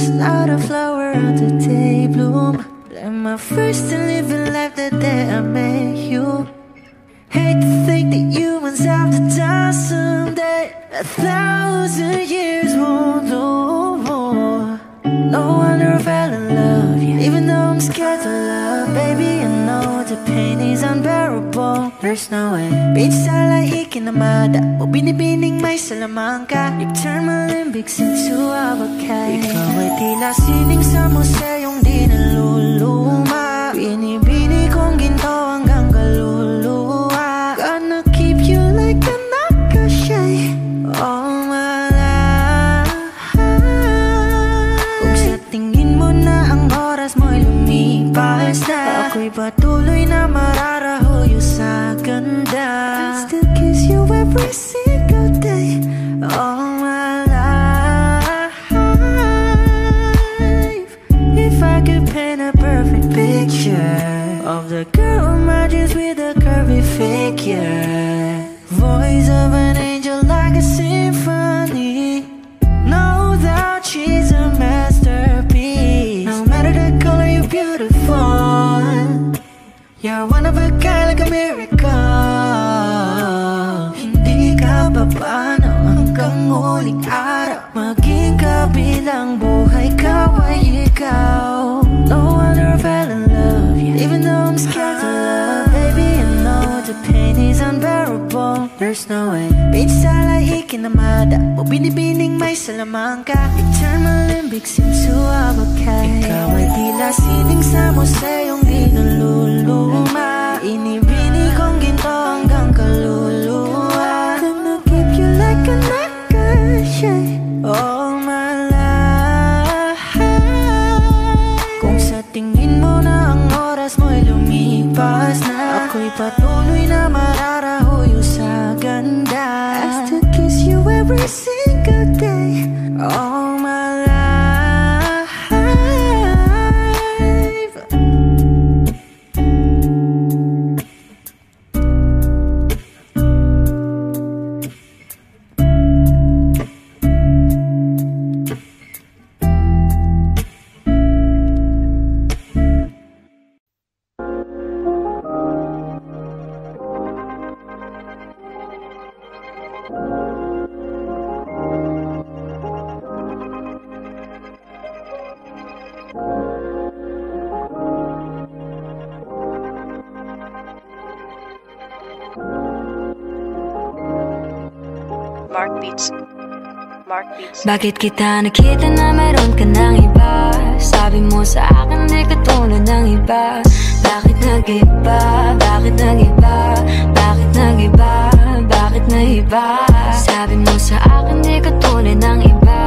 was not a flower on the day bloom. Like my first and living life the day I met you. Hate to think that humans have to die someday. 1,000 years won't do more. No wonder I fell in love, yeah. Even though I'm scared to love, baby, I know the pain is unbearable. There's no way. Pinsa lahi kinamada o binibining may salamangka. You turn my limbics into abakay. Ikaw ay tila sining sa museyong di naluluma. Binibini kong ginto hanggang kaluluwa. Gonna keep you like a nakashay all my life. Kung sa tingin mo na ang oras mo'y lumipas na, ako'y patuloy na mararahuyo sa ganda. I still kiss you every single day all my life. If I could paint a perfect picture of the girl in my dreams with a curvy figure, voice of an angel like a symphony. No doubt she's a masterpiece. No matter the color, you're beautiful. You're one of a kind, like a miracle. Hindi ka papaano hanggang huling araw. Maging kabilang buhay ka ay ikaw. No wonder I fell in love, yeah. Even though I'm scared to love, baby, I know the pain is unbearable. There's no way. Pinsa lahi kinamada o binibining may salamangka. You turn my limbics into abakay. Ikaw ay tila sining sa museyong di naluluma. Inibini kong ginto hanggang kaluluwa. Gonna keep you like a nakashay all my life. Kung sa tingin mo na ang oras mo'y lumipas na, ako'y patuloy na mararahuyo sa ganda. I still kiss you every single day all my life. Mark Beats. Bakit kita nakita na meron ka ng iba? Sabi mo sa akin di ka tulad ng iba. Bakit nag-iba? Bakit nag-iba? Bakit nag-iba? Bakit nag-iba? Sabi mo sa akin di ka tulad ng iba.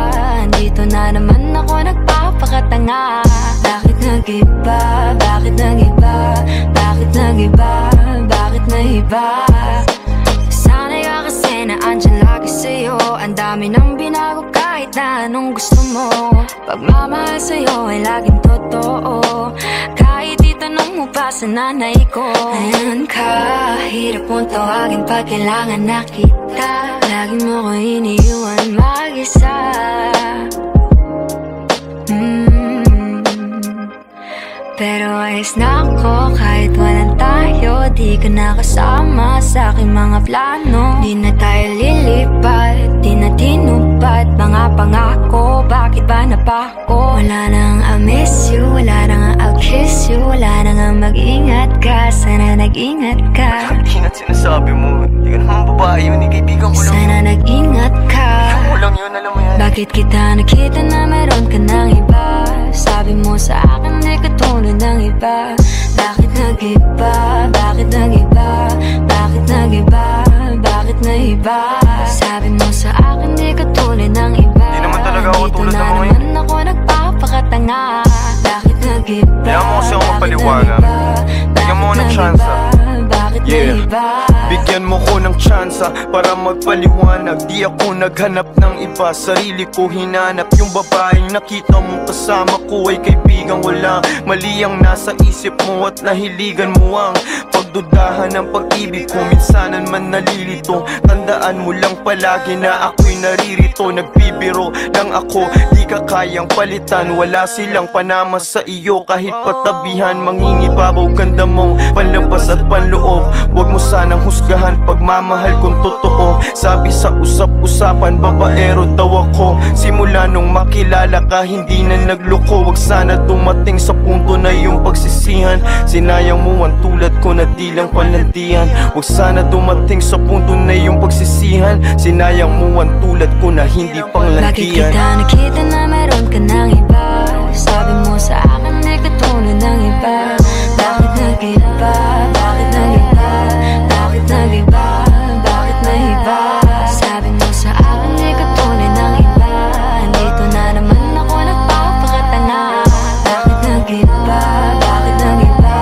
Dito na naman ako nagpapakatanga. Bakit nag-iba? Bakit nag-iba? Bakit nag-iba? Bakit nag-iba? Sanay ka kasi na andyan lagi sa'yo. Ang dami nang binago kahit na anong gusto mo. Pagmamahal sa'yo ay laging totoo. Kahit itanong mo pa sa nanay ko. Ayan ka, hirap mong tawagin pag kailangan na kita. Lagi mo ko iniiwan mag-isa. Pero ayos na ako kahit walang tayo. Di ka nakasama sa aking mga plano. Di na tayo lilipat, di na tinupad mga pangako. Bakit ba napako? Wala nang I miss you, wala nang I'll kiss you. Wala nang mag-ingat ka, sana nag-ingat ka. Ingat sinasabi mo, di ka naman babae yun, di kaibigan ko lang. Sana nag-ingat ka. Ikaw mo lang yun, alam mo yan. Bakit kita nakita na meron ka ng iba? Sabi mo sa akin di ka tulad ng iba. Bakit nag-iba? Bakit nag-iba? Bakit nag-iba? Bakit nag-iba? Sabi mo sa akin di ka tulad ng iba. Di naman talaga ako tulad ng mga yun. Dito na naman ako nagpapakatanga. Bakit nag-iba? Kaya mo kasi ako mapaliwanag. Bigyan mo ng tsansa. Yeah, bigyan mo ko ng tsansa para magpaliwanag. Di ako naghanap ng iba, sarili ko hinanap. Yung babaeng nakita mong kasama ko ay kaibigan. Wala mali ang nasa isip mo at nahiligan mo ang pagdudahan ng pag-ibig ko. Minsanan man nalilito, tandaan mo lang palagi na ako'y naririto. Nagbibiro lang ako, di ka kayang palitan. Wala silang panama sa iyo, kahit patabihan. Mangingibabaw ganda mong panlabas at panloob. Huwag mo sanang husgahan pagmamahal kung totoo. Sabi sa usap-usapan, babaero daw ako. Simula nung makilala ka, hindi na nagloko. Huwag sana dumating sa punto na yung pagsisihan. Sinayang mo ang tulad ko na di lang palantian. Huwag sana dumating sa punto na yung pagsisihan. Sinayang mo ang tulad ko na hindi panglantian. Bakit kita nakita na meron ka ng iba? Sabi mo sa akin di ka tulad ng iba. Bakit nag-iba? Bakit nag-iba? Bakit nag-iba? Bakit nahiba? Sabi mo sa akin di ka tulad ng iba. Dito na naman ako nagpapakatanga. Bakit nag-iba? Bakit nag-iba?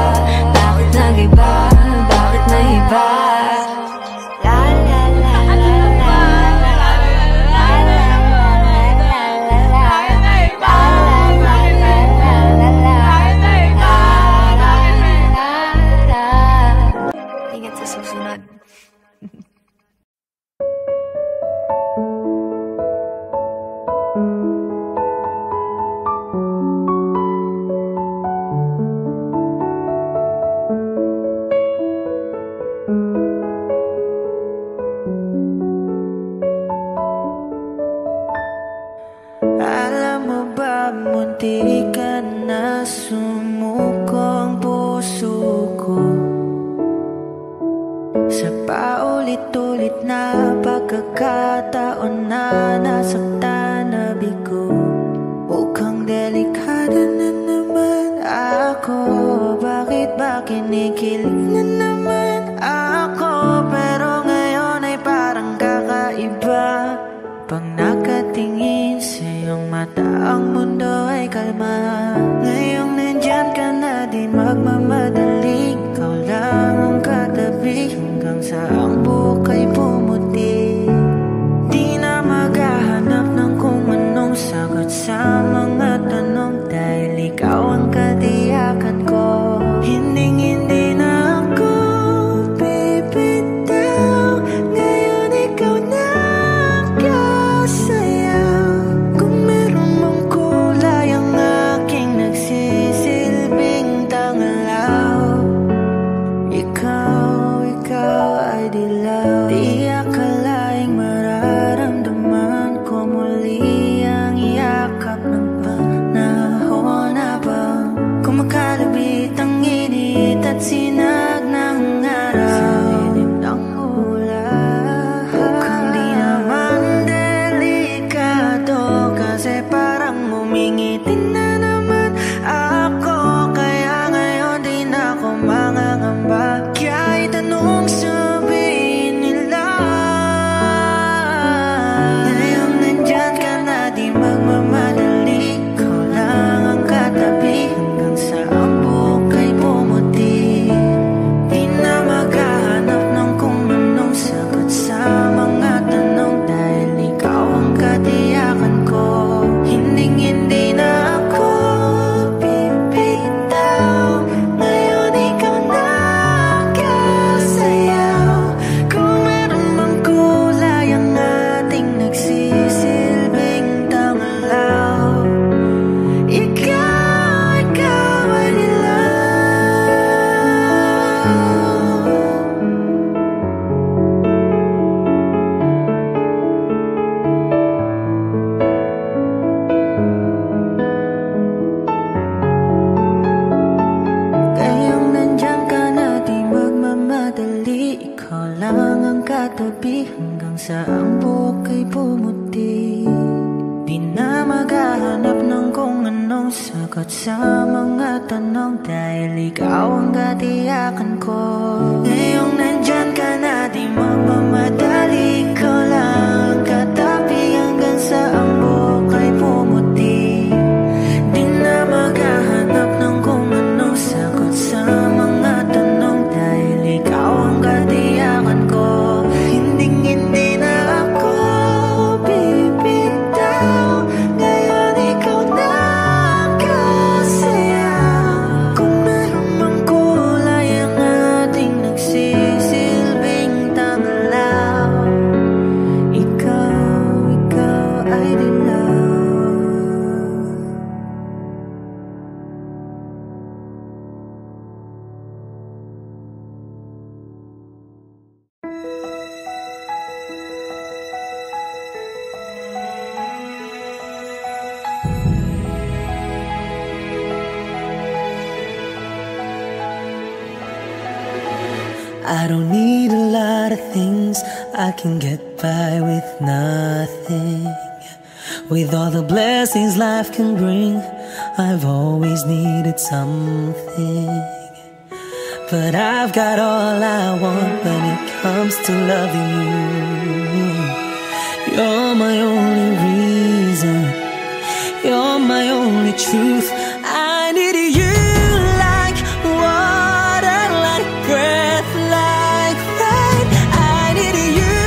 Bakit nag-iba? Bakit nahiba? Ingat sa susunod. Alam mo ba, munti ka na sumuko ang puso ko. Sa paulit-ulit na pagkakataon na nasaktan na bigo. Mukhang delikado na naman ako. Bakit ba kinikilig na naman ako? Pero ngayon ay parang kakaiba. Pag nakatingin sa iyong mata, ang mundo ay kalma. Ngayong nandyan ka na, di magmamadali. Ikaw lang ang katabi hanggang sa ang buhok ay pumuti. Di na maghahanap ng kung anong sagot sa mga tanong, dahil ikaw ang katiyakan ko. Hinding-hindi na ako bibitaw. Ngayon ikaw na sayaw. Kung meron mong kulay ang aking nagsisilbing tangalaw. Ikaw ay dilaw. Di akalaing mararamdaman ko muli ang yakap ng panahon habang kumakalabit ang init at sinag ng araw. Sa lilim ng ulan, mukhang di naman delikado, kasi parang humingitin na naman ako. Kaya ngayon di na ako mangangamba, kahit anong sabihin nila. Ngayon nandyan ka na, di magmamadali. Ikaw lang ang katabi hanggang sa ang buhok ay pumuti. Di na maghahanap ng kung anong sagot sa mga tanong, dahil ikaw ang katiyakan ko. Hinding-hindi na ako bibitaw. Ngayon ikaw na kasayaw. Kung meron mang kulay ang ating nagsisilbing tangalaw. Ikaw ay dilaw. Ngayong nandyan ka na, di magmamadali. Ikaw lang ang katabi hanggang sa ang buhok ay pumuti. Di na maghahanap ng kung anong sagot sa mga tanong, dahil ikaw ang katiyakan ko. Ngayong nandyan ka na, di magmamadali. Ikaw lang ang katabi hanggang sa ang buhok ay pumuti. Di na maghahanap ng kung anong sagot sa mga tanong, dahil ikaw ang katiyakan ko. Hinding-hindi na ako bibitaw. Ngayon ikaw na kasayaw. Kung meron mang kulay ang ating I don't need a lot of things, I can get by with nothing. With all the blessings life can bring, I've always needed something. But I've got all I want when it comes to loving you. You're my only reason, you're my only truth. I need you like water, like breath, like rain. I need you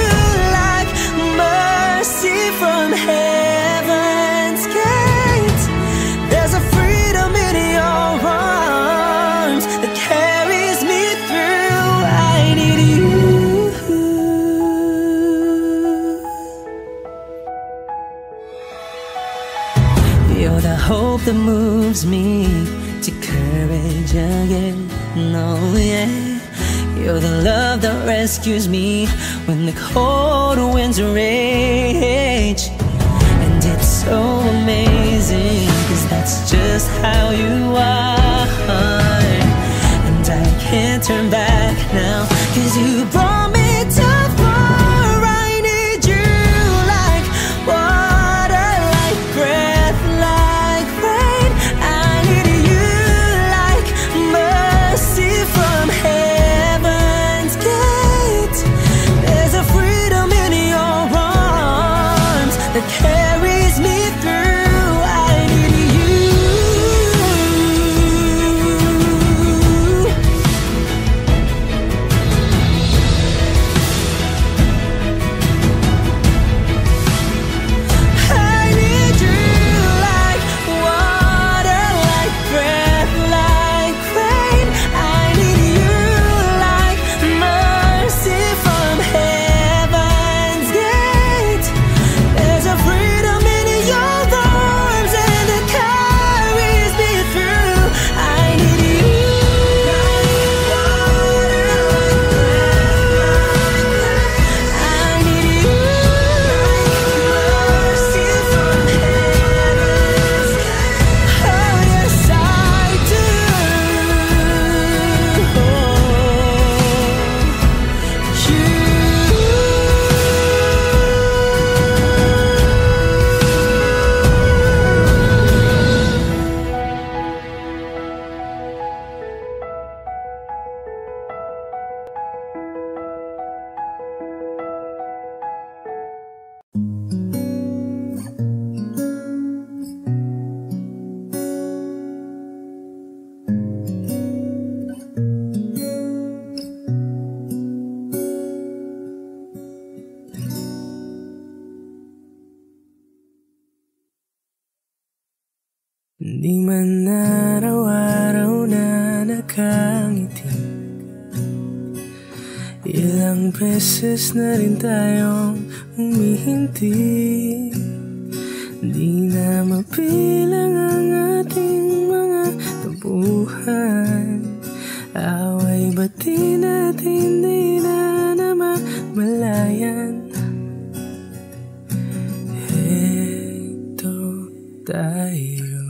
like mercy from heaven's gate. There's a freedom in your arms that carries me through. I need you. You're the hope that moves me to courage again. No, yeah. You're the love that rescues me when the cold winds rage. And it's so amazing, 'cause that's just how you are. And I can't turn back now, 'cause you brought me too far. I need you like water, like breath, like rain. I need you like mercy from heaven's gate. There's a freedom in your arms that carries me through. I need you. I need you like water, like breath, like rain. I need you like mercy from heaven's gate. There's a freedom in your arms and it carries me through. I need you. I need you like mercy from heaven's gate. Oh yes, I do. Di man araw-araw na nakangiti, ilang beses na rin tayong humihinti. Di na mapilang ang ating mga tampuhan. Away ba't di natin di na namamalayan? Heto tayo,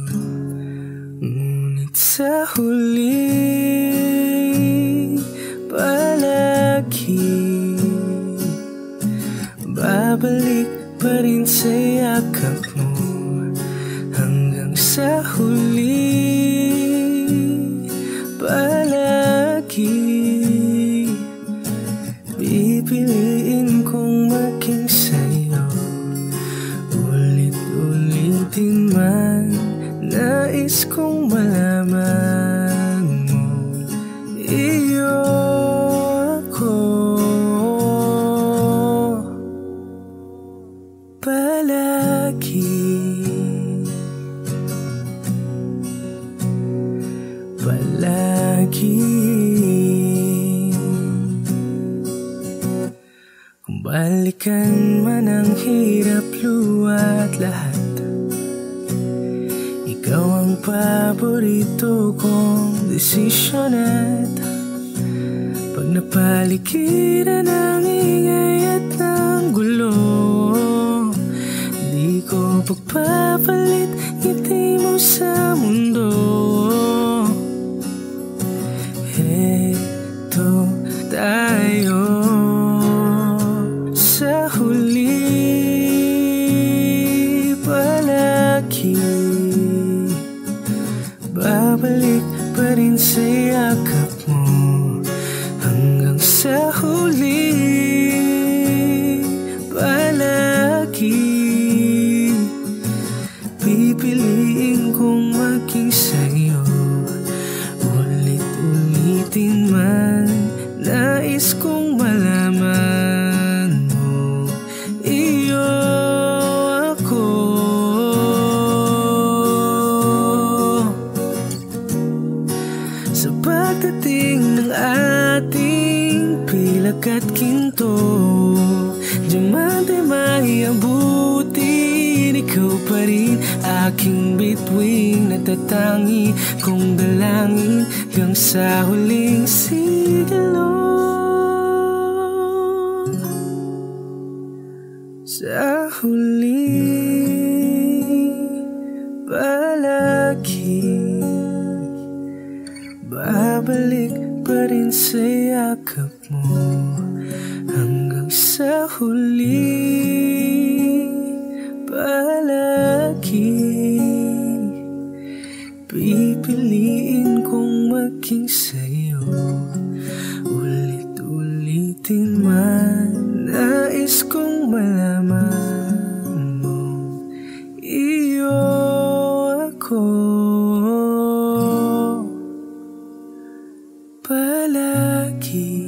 ngunit sa huli palagi babalik pa rin sa yakap mo. Hanggang sa huli palagi pipiliin kong maging sa'yo. Ulit-ulitin man nais kong malaman mo, iyo ako palagi. Palagi. Kung balikan man ang hirap, luwa't lahat, ikaw ang paborito kong desisyon. At pag napaligiran ng ingay at ng gulo, di ko pagpapalit ngiti mo sa mundo. Heto tayo, at ginto, diamante maiabutin. Ikaw pa rin aking bituin, natatangi kong dalangin hanggang sa huling sigalon. Sa huling palagi, babalik pa rin sa yakap mo. Hanggang sa huling palagi, pipiliin kong maging sa'yo. Ulit-ulitin man, nais kong malaman mo, iyo ako palagi.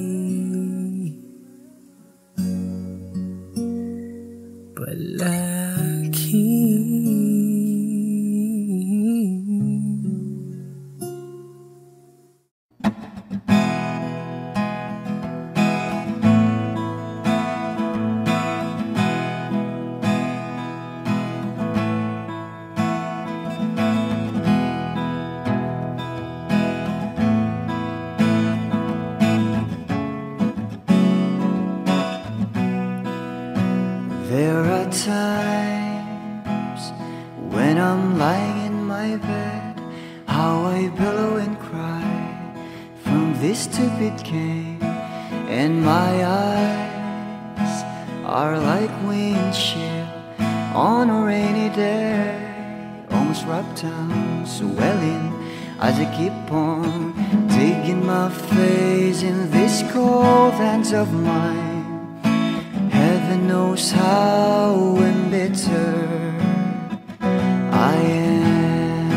There are times when I'm lying in my bed, how I billow and cry from this stupid game, and my eyes are like windshield on a rainy day, almost wrapped down, swelling as I keep on digging my face in these cold hands of mine. Heaven knows how embittered I am,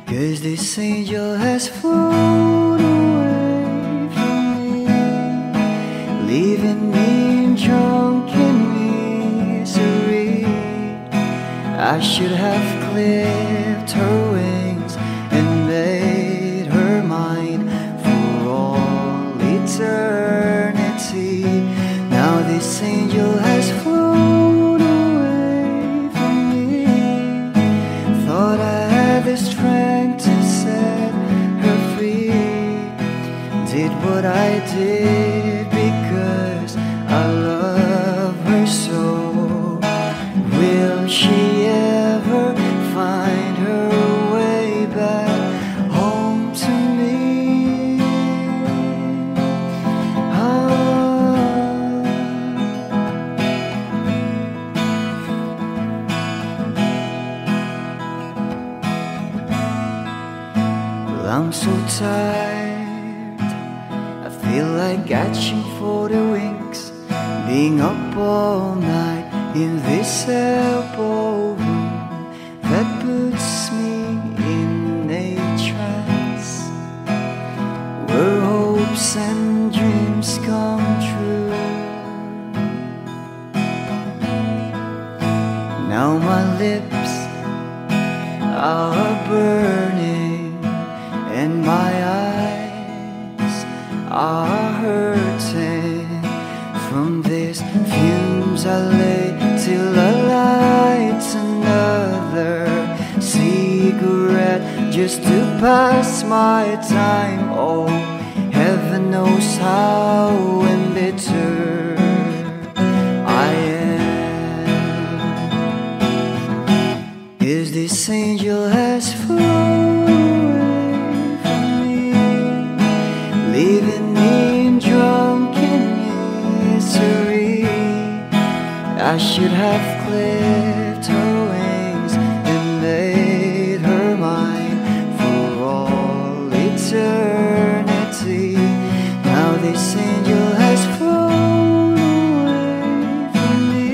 'cause this angel has flown away from me, leaving me drunken misery. I should have clipped her wings and made her mine for all eternity. Now this angel has flown away from me. Thought I had the strength to set her free. Did what I did because I love her so. Will she ever find her way back home to me? I'm so tired, I feel like catching for the wings, being up all night in this elbow room that puts me in a trance, where hopes and dreams come true. Now my lips are burning and my eyes are hurting from these fumes. I lay till I light another cigarette just to pass my time. Oh, heaven knows how embittered I am, 'cause this angel has flown, leaving me drunken misery. I should have clipped her wings and made her mine for all eternity. Now this angel has flown away from me.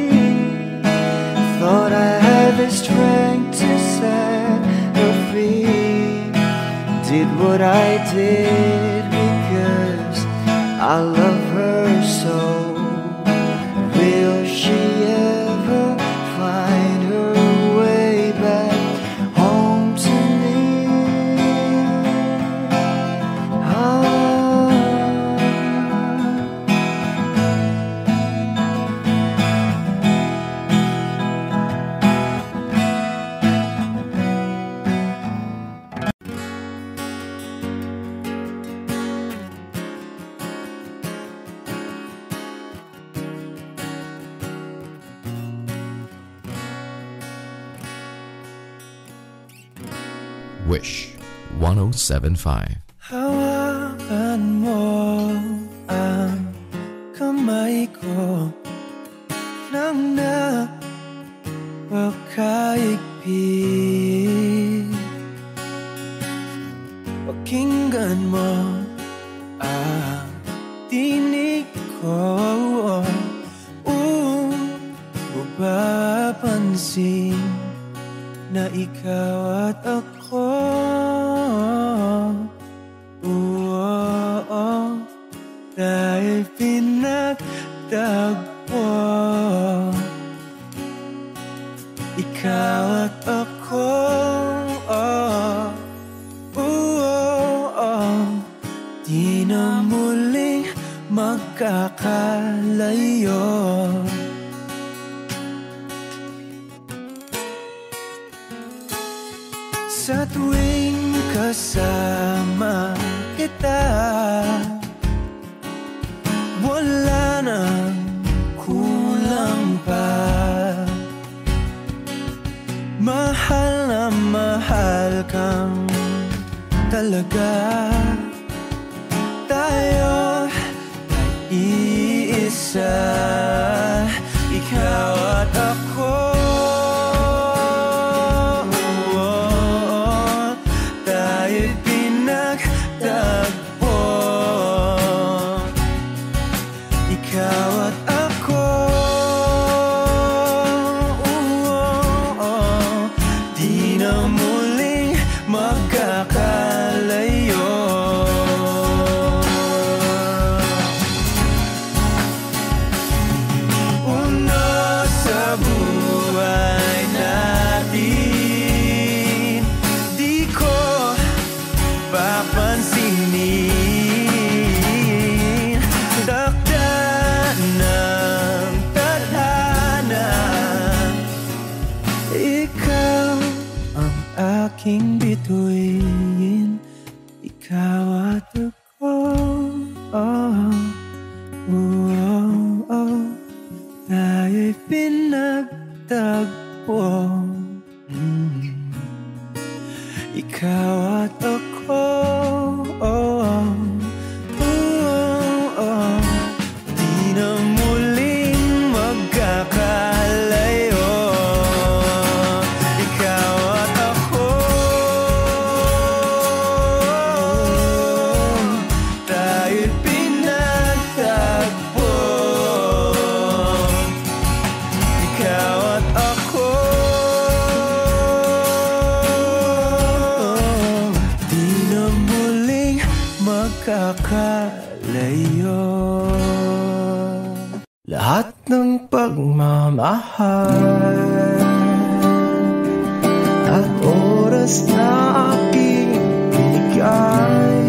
Thought I had the strength to set her free. Did what I did because I love her so. Will she ever find her way back home to me? Wish 107.5. Hawakan mo ang kamay ko nang napakaigpit. Pakinggan mo ang tinig ko, mapapansin na ikaw at ako. Dahil pinagtagpo, ikaw at ako. Di na muling magkakalayo. Sa tuwing kasama kita, wala nang kulang pa. Mahal na mahal kang talaga. Tayo ay iisa, ikaw at ako. Aking bituin, ikaw at ako. Tayo'y pinagtagpo. Ikaw at ako. Di na muling magkakalayo. Kakalayo. Lahat ng pagmamahal at oras na aking binigay,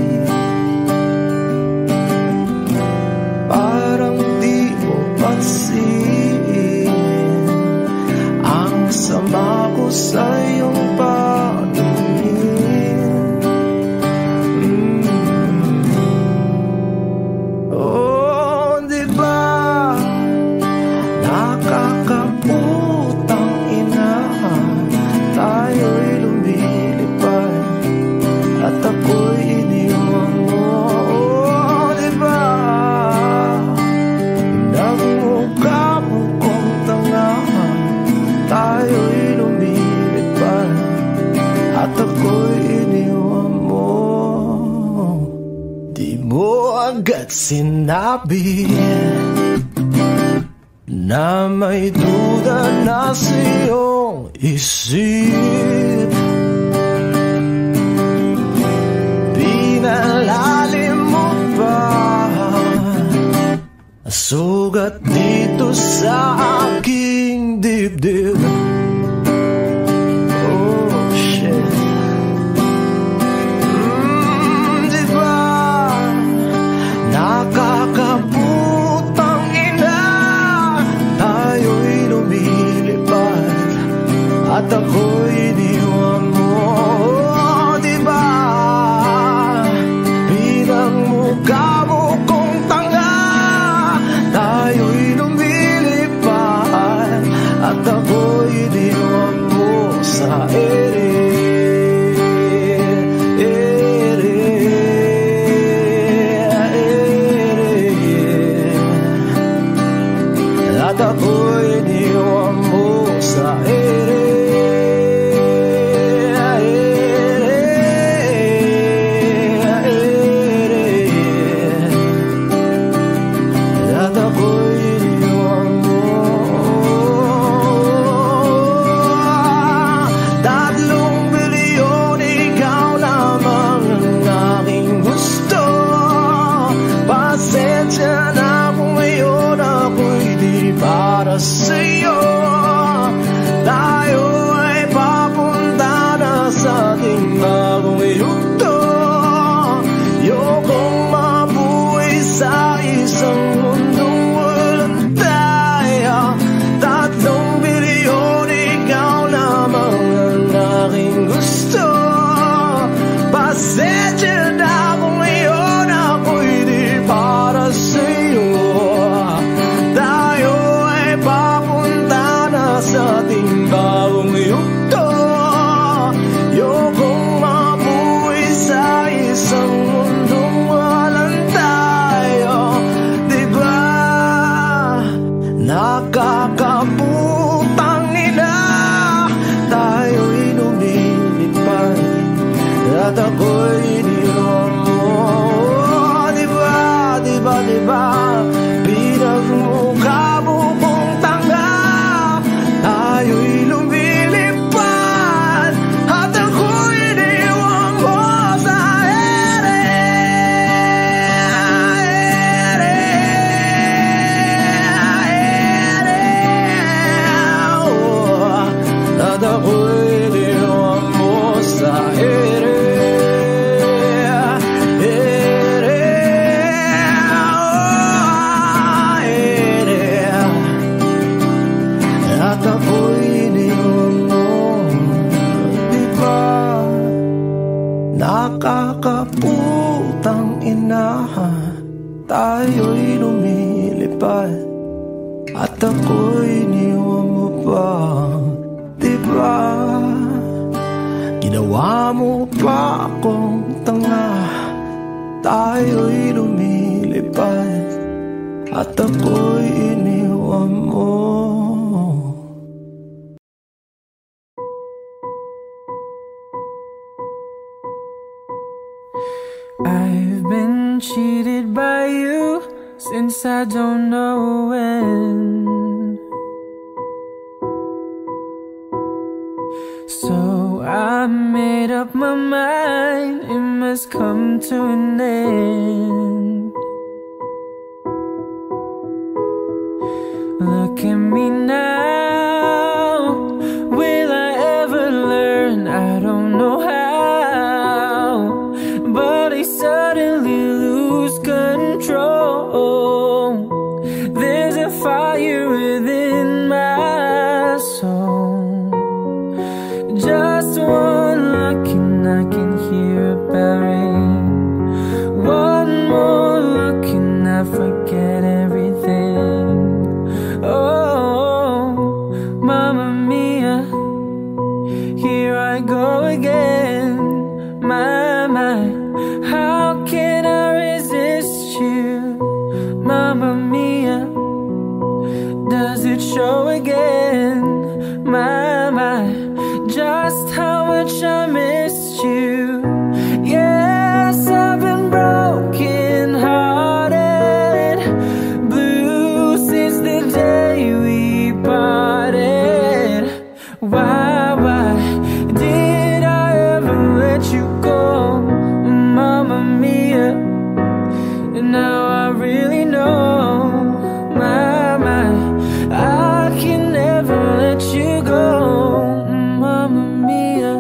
parang di mo pansin ang sama ko sa iyong paningin. Agad sinabi na may duda na sa iyong isip. Pinalalim mo pa sugat dito sa aking dibdib. Nakakabutang ina, tayo'y lumilipad at ako'y iniwan mo. Diba, bilang mukha mo kong tanga, tayo'y lumilipad at ako'y iniwan mo sa ere. at ako'y iniwan mo. Diba, diba, diba, pinagmukha mo kong tanga. Tayo'y lumilipad at ako'y iniwan mo sa ere. At ako'y iniwan mo sa ere. At ako'y iniwan mo. Diba, nakakaputang ina, tayo'y lumilipad at ako'y iniwan mo pa. Diba, ginawa mo pa akong tanga. Tayo'y lumilipad at ako'y iniwan mo. I've been cheated by you since I don't know when. So I made up my mind, it must come to an end. Look at me now, will I ever learn? I don't know how, but I suddenly lose control. There's a fire within my soul. Just one look and I can hear a bell ring. One more look and I forget everything. Oh, Mamma Mia, here I go again. My, how can I resist you? Mamma Mia, does it show again? My, just how much I missed you. Yes, I've been broken hearted, blue since the day we parted. Why did I ever let you go, Mamma Mia? And now I really know, my, I can never let you go, Mamma Mia.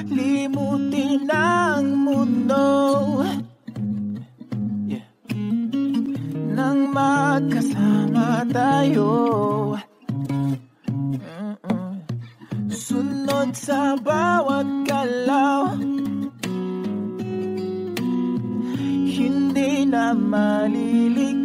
limutin ang mundo. Nang magkasama tayo, sunod sa bawat galaw, hindi na maliligaw.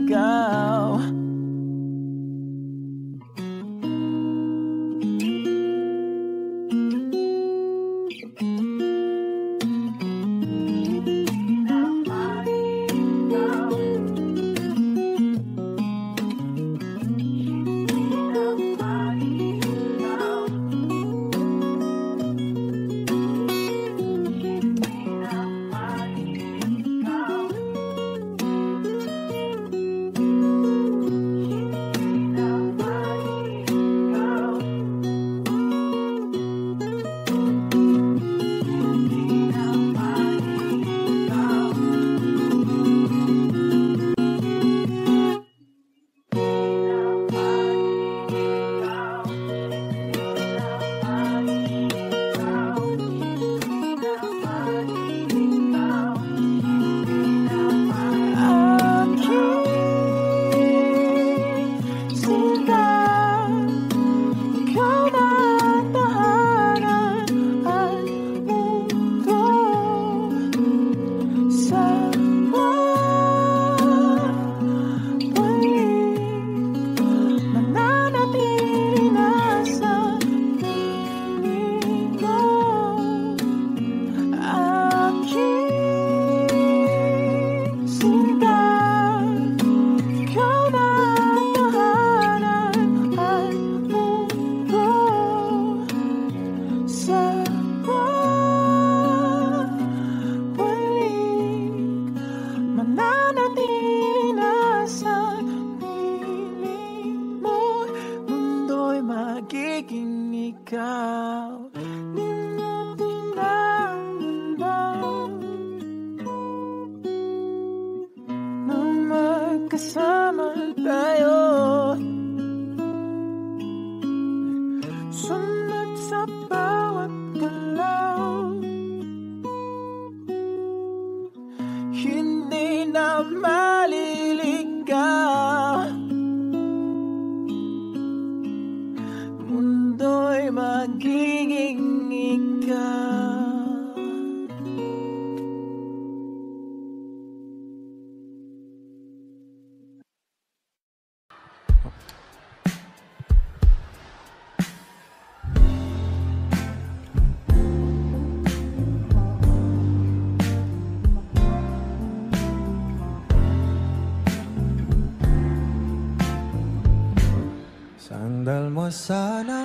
Sandal mo sana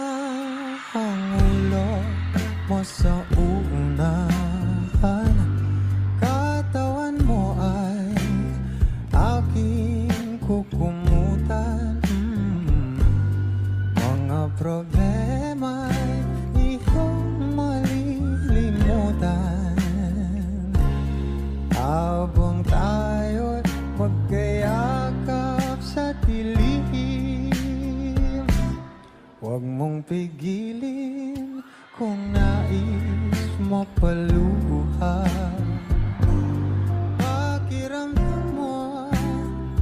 ang ulo mo sa uunahan, katawan mo ay aking kukumutan. Mga problema'y iyong malilimutan habang tayo'y magkayakap sa dilim. Huwag mong pigilin kung nais mo paluhan. Pakiramdam mo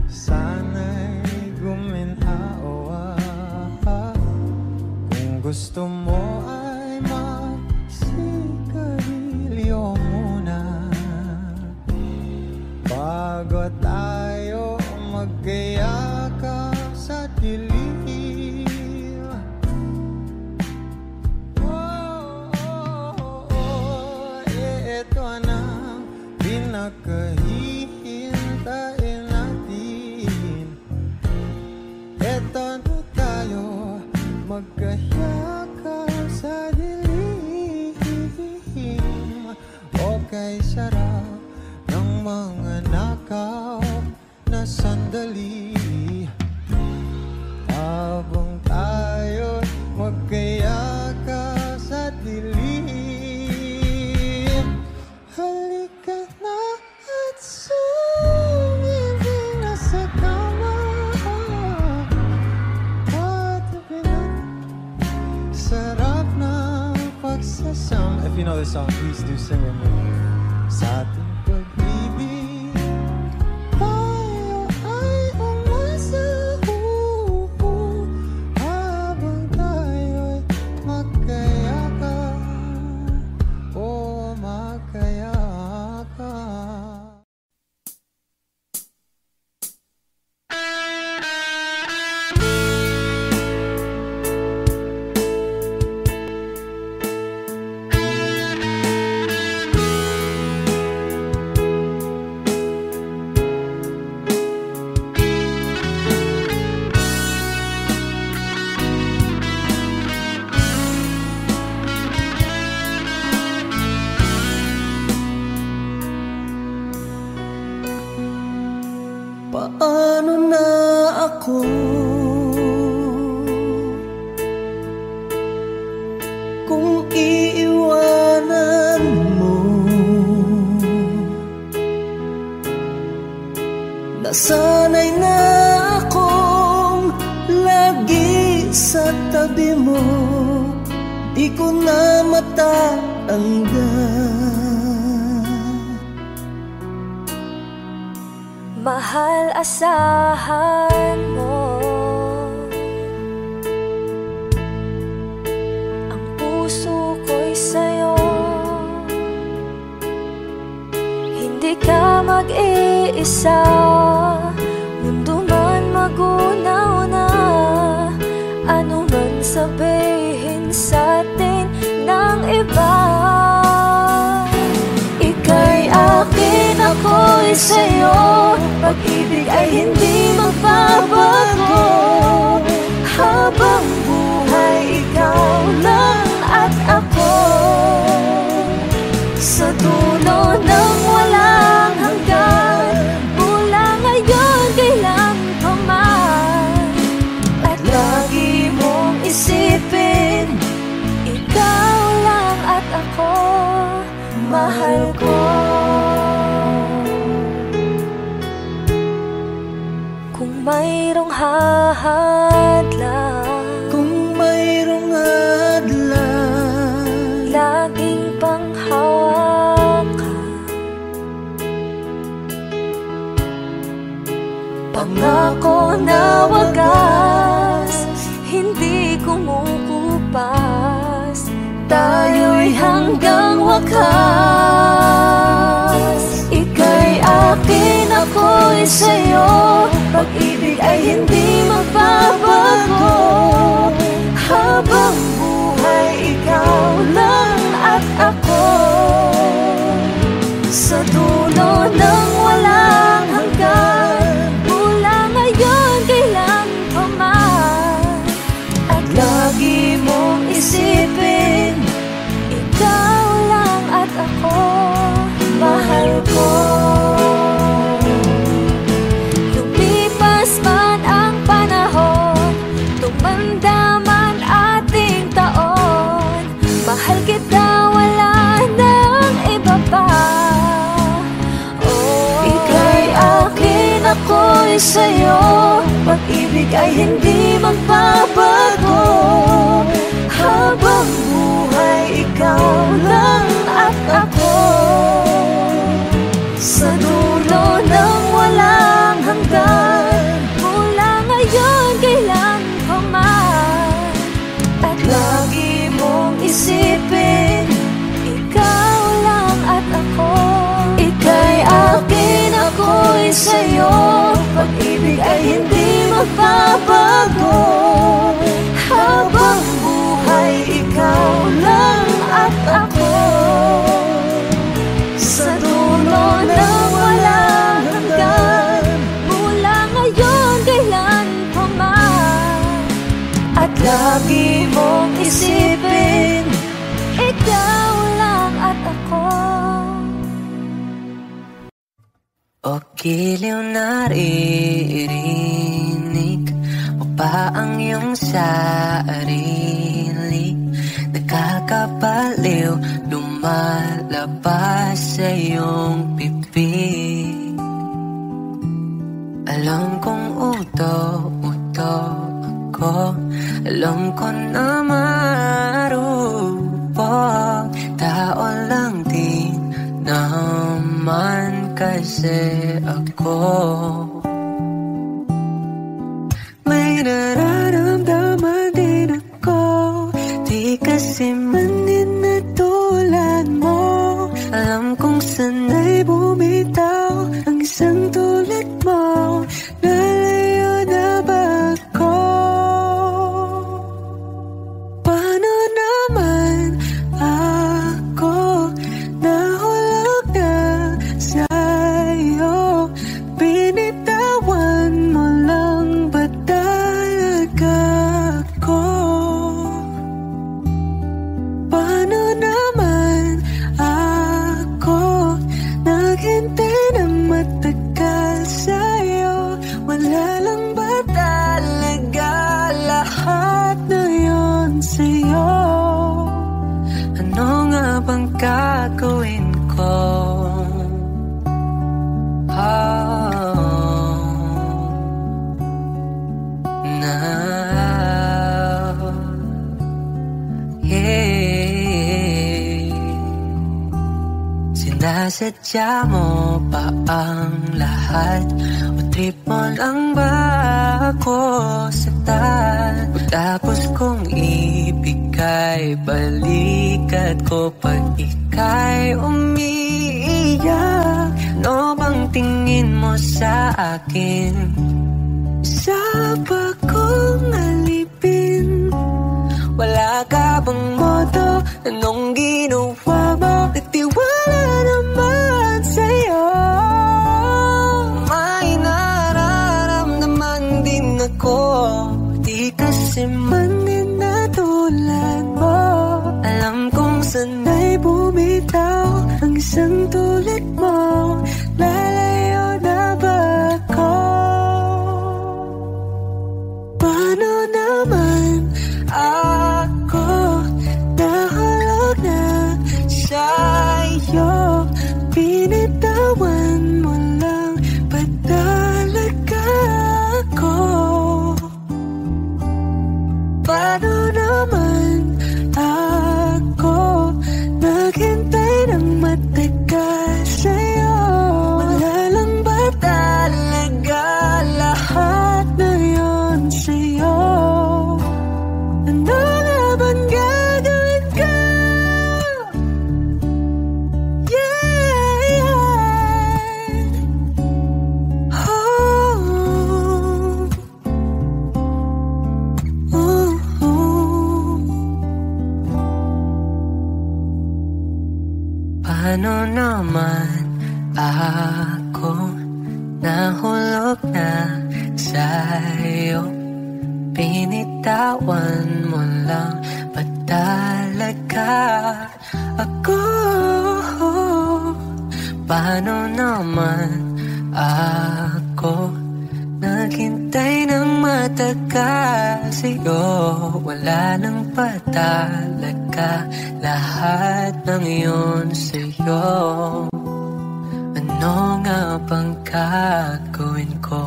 sana'y guminhawa. Kung gusto mo ay magsigarilyo muna bago tayo magkayakap sa dilim. Pinakahihintayin natin, eto na tayo magkayakap sa dilim. Okay, sarap ng mga nakaw na sandali habang tayo magkayakap sa dilim. Halika na at sumibig na sa kama, patabi na, sarap na pagsasama. If you know this song, please do sing with me. Sa ating pag-ibig, tayo ay umasa, habang tayo'y magkayakap, magkayakap. Paano na ako kung iiwanan mo? Nasanay na akong lagi sa tabi mo, di ko na matatanggal. Mahal, asahan mo ang puso ko'y sa'yo. Hindi ka mag-iisa, mundo man magunaw na. Ano man sabihin sa'tin ng iba, ika'y akin, ako'y sa'yo. Pag-ibig ay hindi magbabago, habang buhay ikaw lang at ako. Sa dulo ng walang hanggan, mula ngayon kailan pa man. At lagi mong isipin, ikaw lang at ako, mahal ko. Kung mayroong hadlang, kung mayroong hadlang, laging panghawakan. Pangako na wagas, hindi kumukupas, tayo'y hanggang wakas. Ika'y akin, ako'y sa'yo. Pag-ibig ay hindi magbabago, habang buhay ikaw lang at ako. Sa dulo ng walang hanggan, mula ngayon kailan pa man. At lagi mong isipin, ikaw lang at ako, mahal ko. Mahal kita, wala nang iba pa. Oh, ika'y akin, ako'y sa'yo. Pag-ibig ay hindi magbabago, habang buhay ikaw lang at ako. Sa dulo ng walang hanggan, mula ngayon kailan pa man. At lagi mong isipin, ikaw lang at ako. Ika'y akin, ako'y sa'yo. Pag-ibig ay hindi magbabago, habang buhay ikaw lang at ako. Sa dulo ng walang hanggan, mula ngayon kailan pa man. At lagi mong isipin, ikaw lang at ako. O giliw naririnig mo ba ang iyong sarili? Nakakabaliw, lumalabas sa iyong bibig. Alam kong uto-uto ako, alam ko na marupok, tao lang din naman kasi ako. May nararamdaman din ako, di kasi manin na tulad mo. Alam kong sana'y bumitaw ang isang tulad mo. Lalayo na ba ako? Paano naman ako nahulog na sa'yo? Binitawan mo lang ba talaga ako? Paano naman ako naghintay ng matagal sa'yo? Wala lang ba talaga lahat na yun sa'yo? Ano nga bang gagawin ko? Sinasadya mo pa ang lahat? O trip mo lang ba ako saktan? Pagtapos kong ibigay, balikat ko pag ika'y umiiyak. Ano bang tingin mo sa akin? Isa ba kong alipin? Wala ka bang moto? Anong ginawa mo? Nagtiwala naman sa'yo. May nararamdaman din ako, di kasi manin na tulad mo. Alam kong sana'y bumitaw ang isang tulad mo. Lalayo na ba ako? Paano naman ako nahulog na sa'yo? Binitawan mo lang ba talaga ako? Paano naman ako naghintay ng matagal sa'yo? Wala lang ba talaga lahat na yun sa'yo? Ano nga bang gagawin ko? Yeah. Paano naman ako nahulog na sa'yo? Binitawan mo lang ba talaga ako? Paano naman ako naghintay ng matagal sa'yo? Wala nang pa talaga lahat ng iyon sa'yo. Ano nga bang gagawin ko?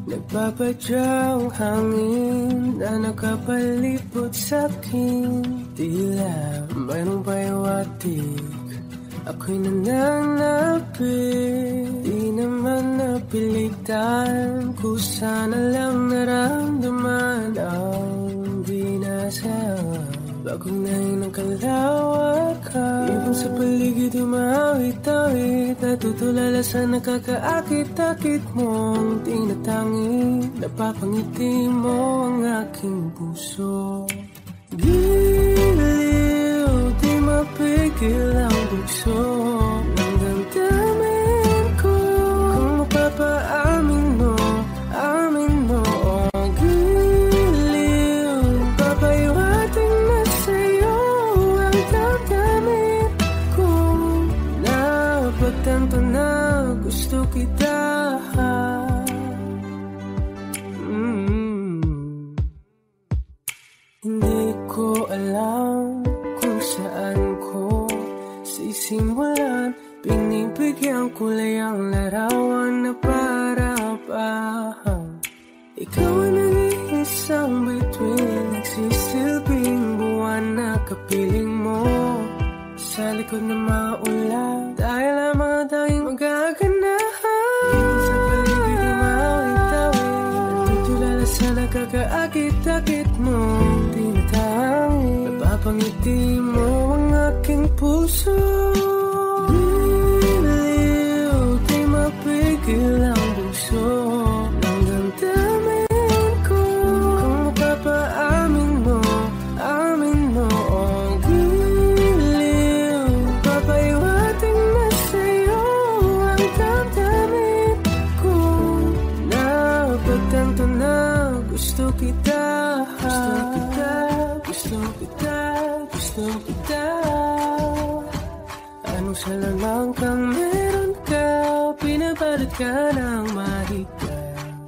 Nagpapadyang hangin na nakapalipot sa'kin. Tila mayroong payawatig, ako'y nananapit. Di naman napilitan, kusana lang naramdaman ang di nasa. Bagong nahin ng kalawakan, ibang sa paligid umawit-awit. Natutulala sa nakakaakit-akit mong tinatangi. Napapangiti mo ang aking puso. Giliw, di mapigil ang bugso ng damdamin ko. Kung mapapaamin mo, amin mo. Giliw, papayawating na sa'yo ang damdamin ko. Napagtanto na gusto kita. Hindi ko alam kung saan ko simulan, binibigyan kulay ang larawan na para bang ikaw ang nag-iisang bituin, nagsisilbing buwan na kapiling mo sa likod ng mga ulan. Dahil lamang tayong magaganahan sa paligid ng mawit-tawid, nagtutulala sa nakakaakit-akit mo tinatangin, napapangiti mo ang aking puso. Biniw, di mapigil ang puso ng damdamin ko. Kung mapapaamin mo, amin mo ang giliw, papaiwating na sa'yo ang damdamin ko. Napagtanto na gusto kita, gusto kita, gusto kita. Anong salamang kang meron ka, pinapalit ka ng mahika.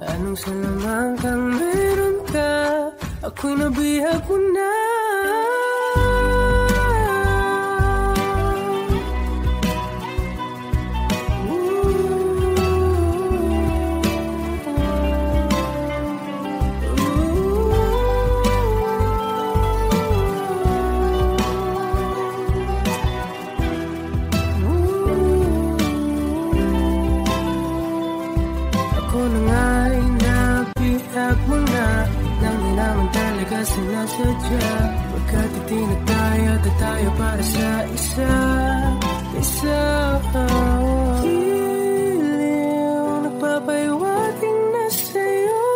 Anong salamang kang meron ka, ako'y nabihag mo na. Sinasadya, pagkat itinataya tayo para sa isa. Giliw, nagpapaiwating na sa'yo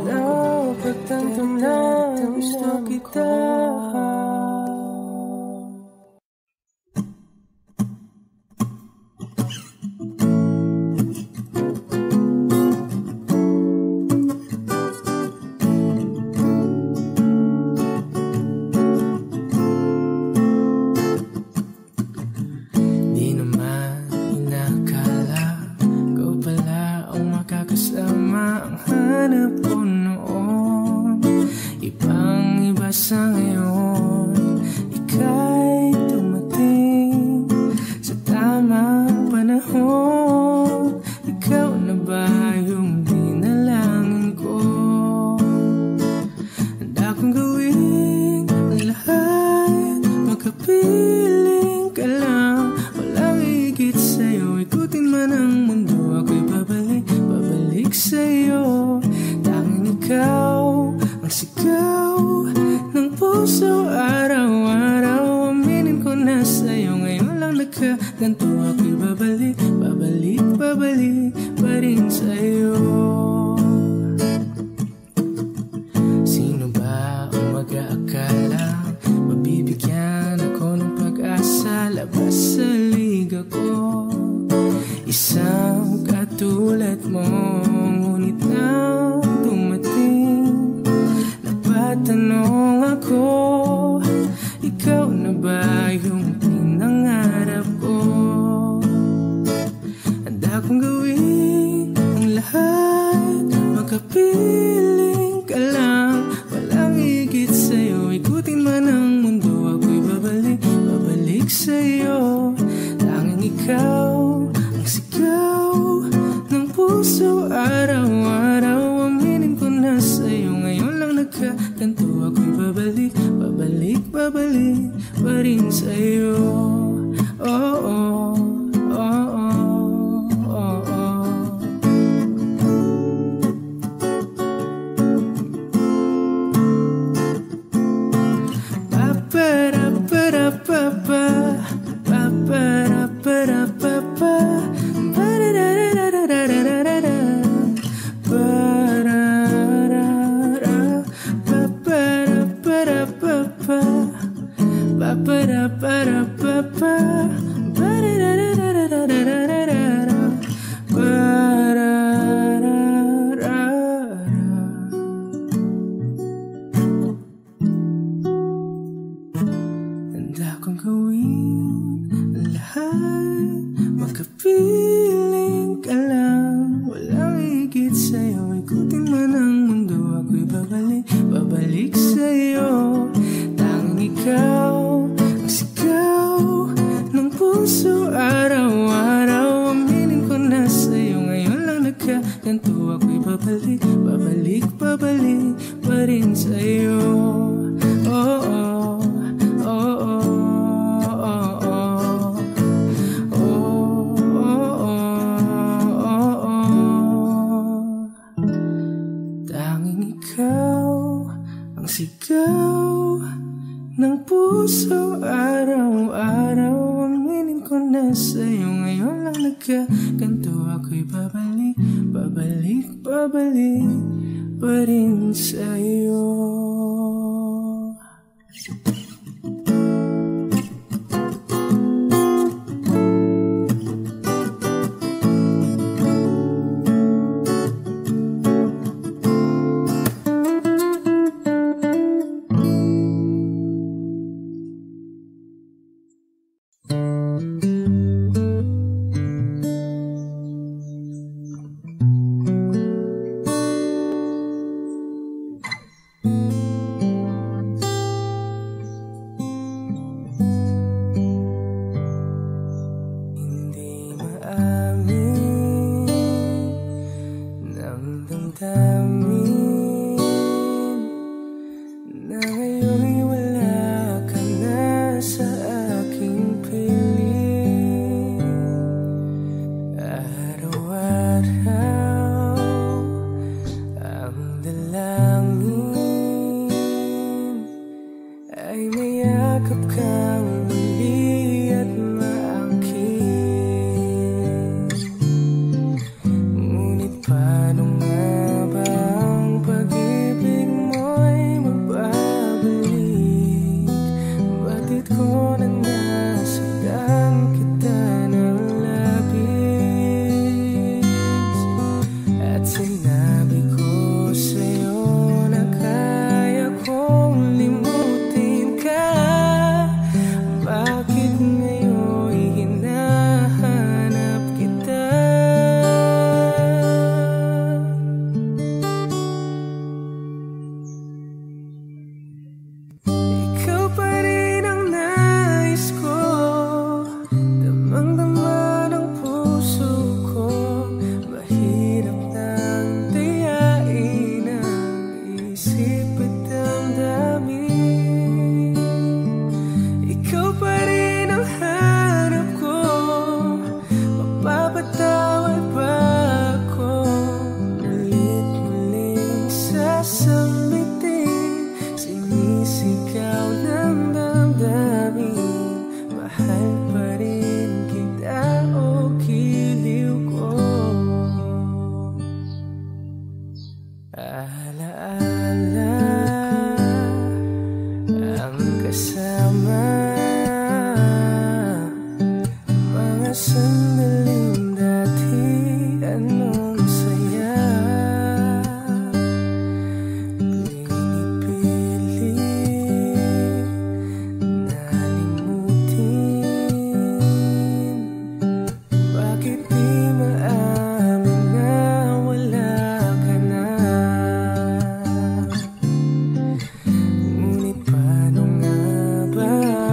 napagtanto na gusto kita. Babalik sa'yo, tanging ikaw puso araw-araw. Aminin ko na sa'yo, ngayon lang nagkaganto. Ako'y babalik, babalik, babalik pa rin sa'yo. Paano nga ba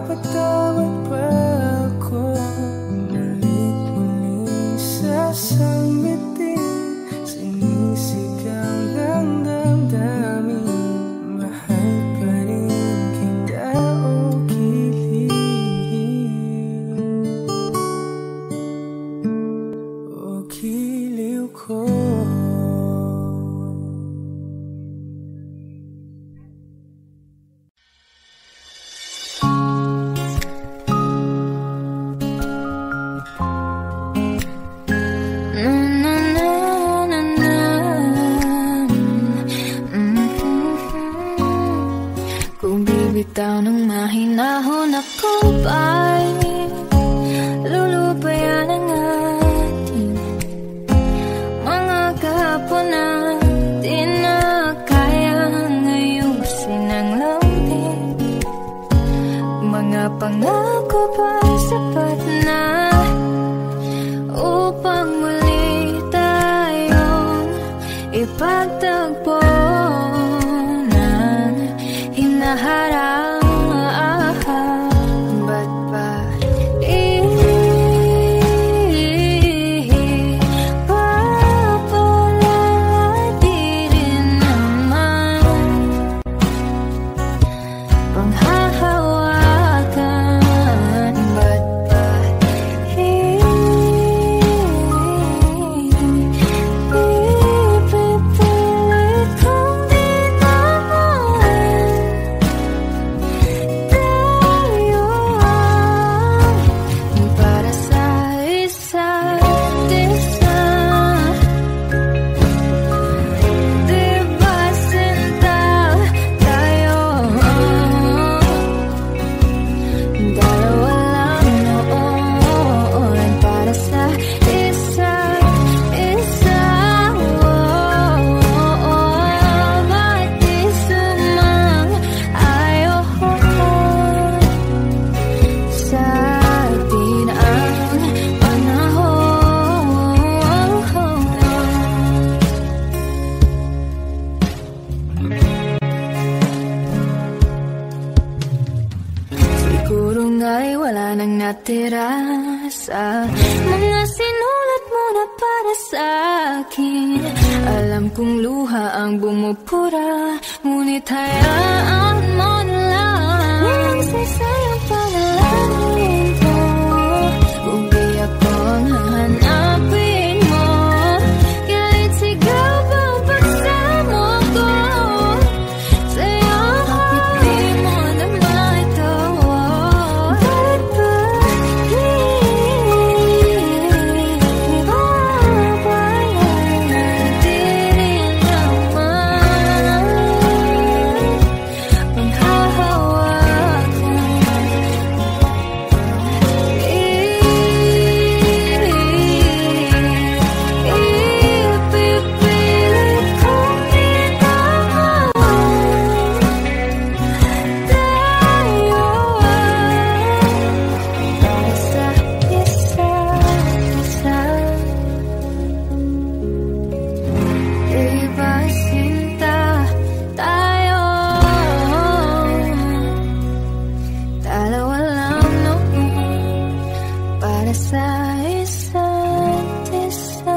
Mapatawad ba ako? Mulit-muling sasambitin, sinisigaw ng damdamin. Mahal pa rin kita o giliw, o giliw ko. Kung bibitaw ng mahinahon ako ba'y lulubayan ang ating mga kahapon na di na kayang ayusin ang lambing. Mga pangako ba'y sapat na upang muli tayong ipagtagpo ng hinaharap? Ba't ba papalagi rin naman panghahawakan? Ba't ba ipipilit kong di naman para sa isa't isa? Di ba sinta tayo? Dalawa lang noon para sa isa't isa. Ba't di sumang-ayon sa atin ang panahon? Siguro nga'y wala nang natira sa mga sinulat mo na para sa akin. Alam kong luha ang bumupura, ngunit hayaan mo na lang. Walang saysayang panalangin ko kung di ako ang hahanapin mo. Kahit sigaw bang pagsamo ko sa'yo, di mo naman ito. Bakit ba di rin naman panghahawakan? Ipipilit kong itawan tayo para sa isa't isa. Di ba sinta tayo? Dalawa lang noon para sa isa't isa.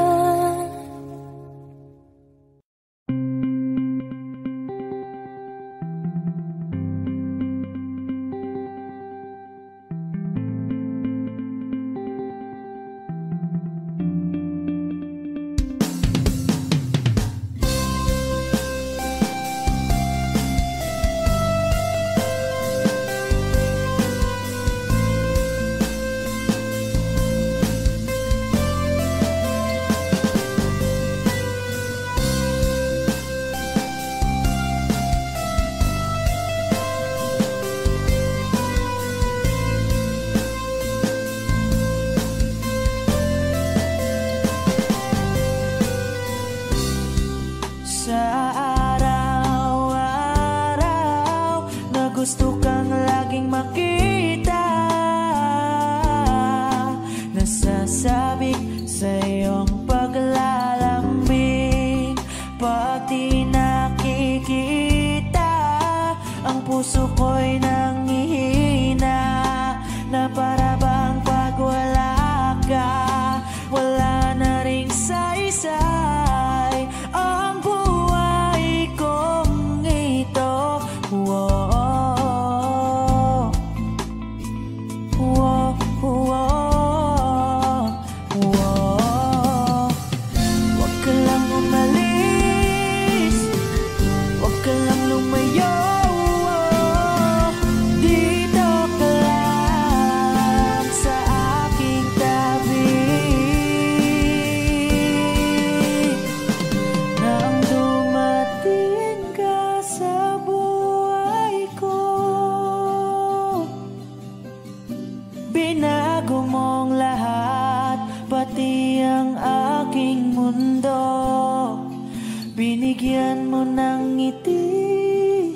Bigyan mo ng ngiti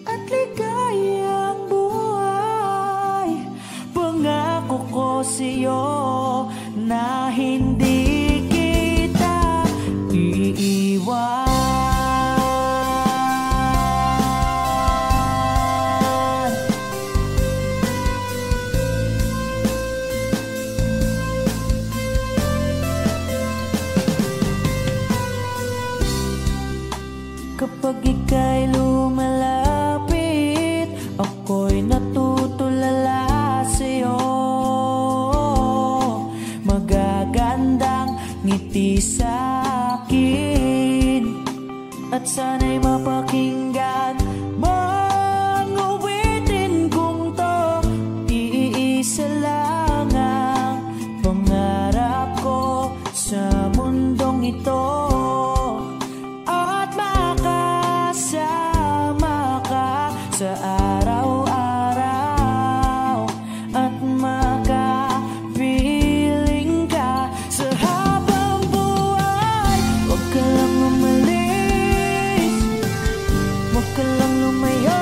at ligayang buhay. Pangako ko sa'yo na hindi kita iiwan. Kapag ika'y lumalapit, ako'y natutulala sa'yo. Magagandang ngiti sa'kin at sana'y mapakinggan mang awitin kong to. Iisa lang ang pangarap ko sa mundong ito, sa araw-araw at makapiling ka sa habang buhay. Huwag ka lang umalis, huwag ka lang lumayo.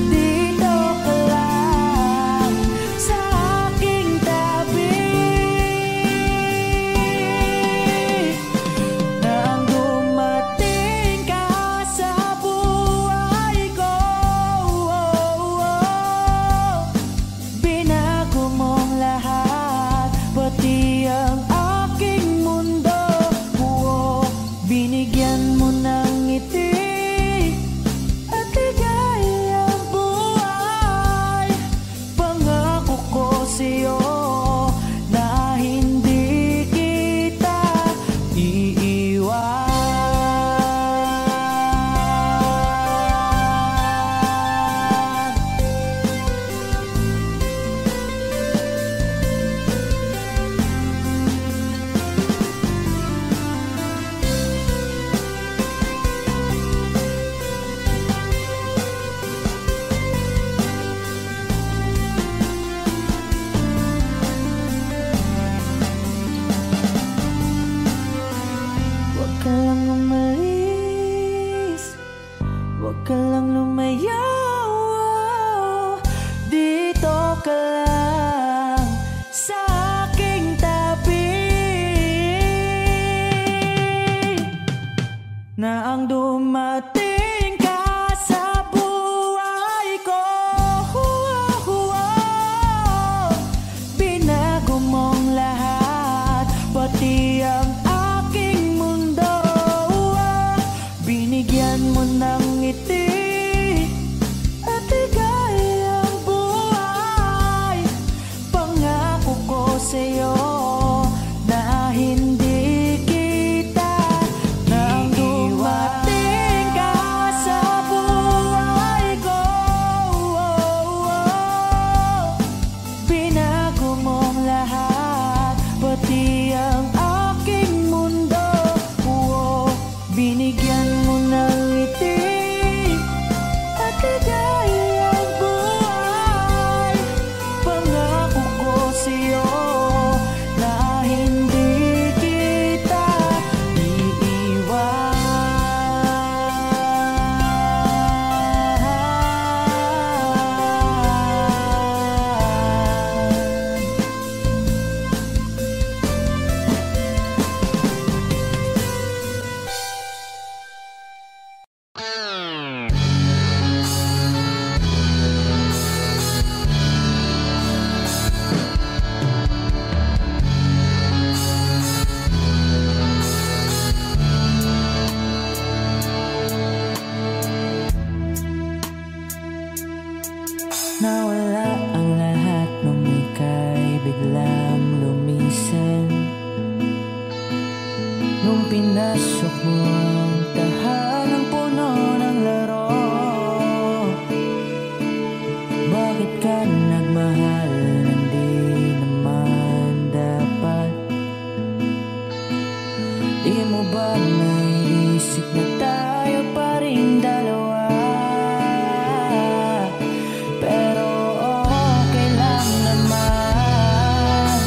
Dito ka lang sa aking tabi. Nang dumating ka sa pati ang aking mundo, binigyan mo ng ngiti at ligayang buhay. Pangako ko sa'yo na hindi kita iiwan. Huwag ka lang umalis, huwag ka lang lumayo. Dito ka lang sa aking tabi. Na ang dumating ka sa buhay ko, binago mong lahat, pati ang aking mundo. Binigyan mo ng ngiti at ligayang buhay. Pangako ko sa'yo na hindi kita nang dumating ka sa buhay ko. Binago mong lahat, pati ang aking mundo. Binigyan mo ng ngiti at ligayang buhay. Pangako ko sa'yo na hindi kita iiwan. Nawala ang lahat nung ika'y biglang lumisan. Nung pinasok mo ang tahanang puno ng laro, bakit ka nagmahal nang di naman dapat? Di mo ba naisip na tayo pa rin dalawa? Pero okay lang naman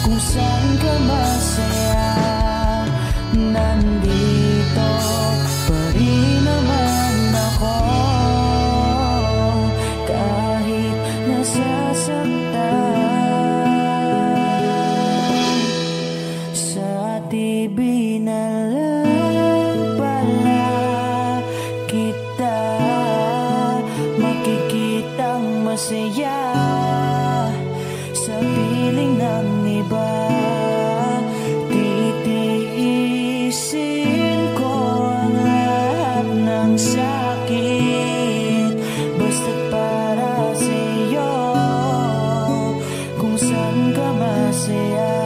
kung saan ka masaya. Nandito masaya sa piling ng iba. Titiisin ko ang lahat ng sakit basta't para sa'yo, kung saan ka masaya.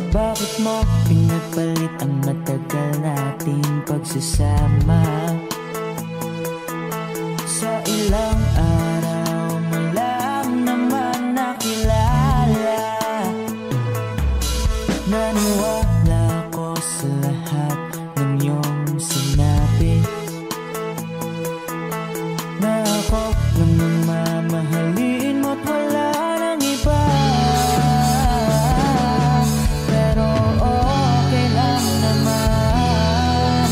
Bakit mo pinagpalit ang matagal nating pagsasama? Sa ilang araw mo lang naman nakilala. Naniwala ko sa lahat ng iyong sinabi, na ako lang ang mamahalin mo't wala nang iba. Pero okay lang naman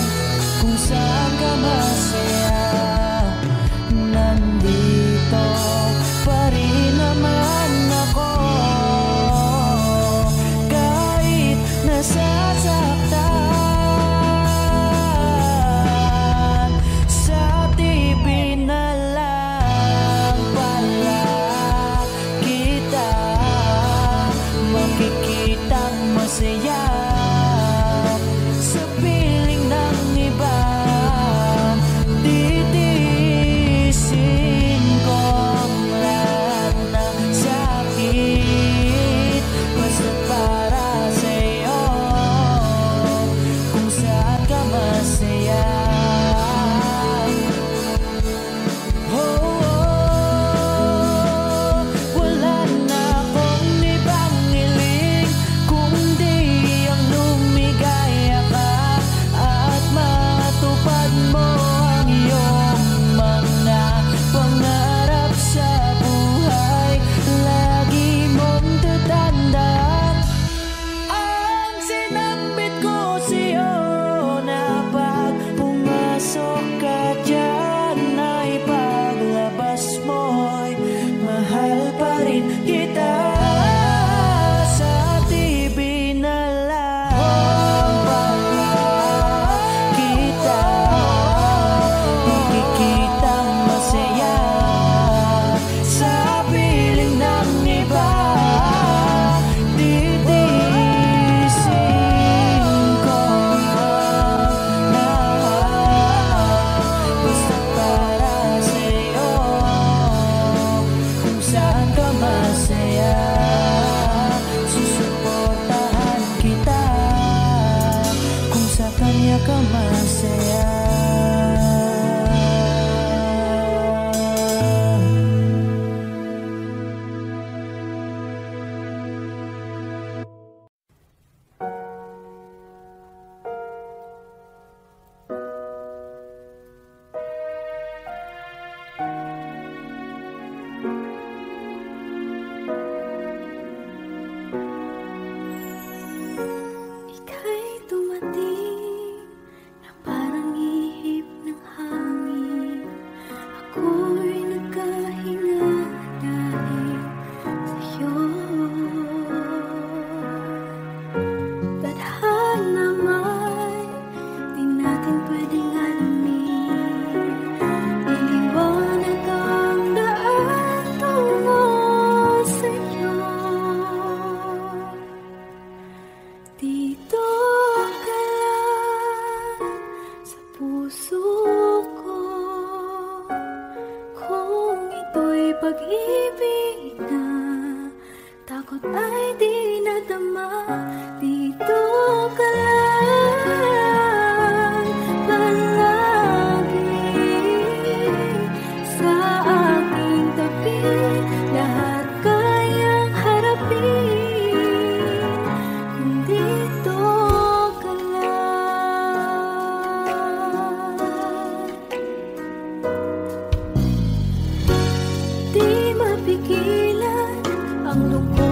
kung saan ka masaya. Nandito pa rin naman ako, kahit nasasaktan. Sa TV na lang pala kita makikitang masaya sa piling ng iba. Titiisin ko ang lahat ng sakit basta para sa'yo, kung saan ka masaya. Wala na akong ibang hiling kundi ang lumigaya ka at matupad mo ang iyong mga pangarap sa buhay. Lagi mong tatandaan ang sinambit ko sa'yo, na pag pumasok ka dyan ay paglabas mo'y mahal pa rin kita. Sa TV na lang pala kita makikitang masaya sa piling ng iba. Titiisin ko ang lahat basta para sa'yo, kung saan ka masaya. Susuportahan kita kung sa kanya ka masaya. Ika'y dumating na parang ihip ng hangin. Ako'y nagkahinga dahil sa'yo. Tadhana may di natin pwedeng alamin. Iliwanag ang daan tungo sa'yo. Dito ka lang sa puso ko, kung ito'y pag-ibig na takot ay di nadama. Dito ka lang palagi sa aking tabi, lahat kayang harapin kung dito ka lang. Di mapigilan ang lungkot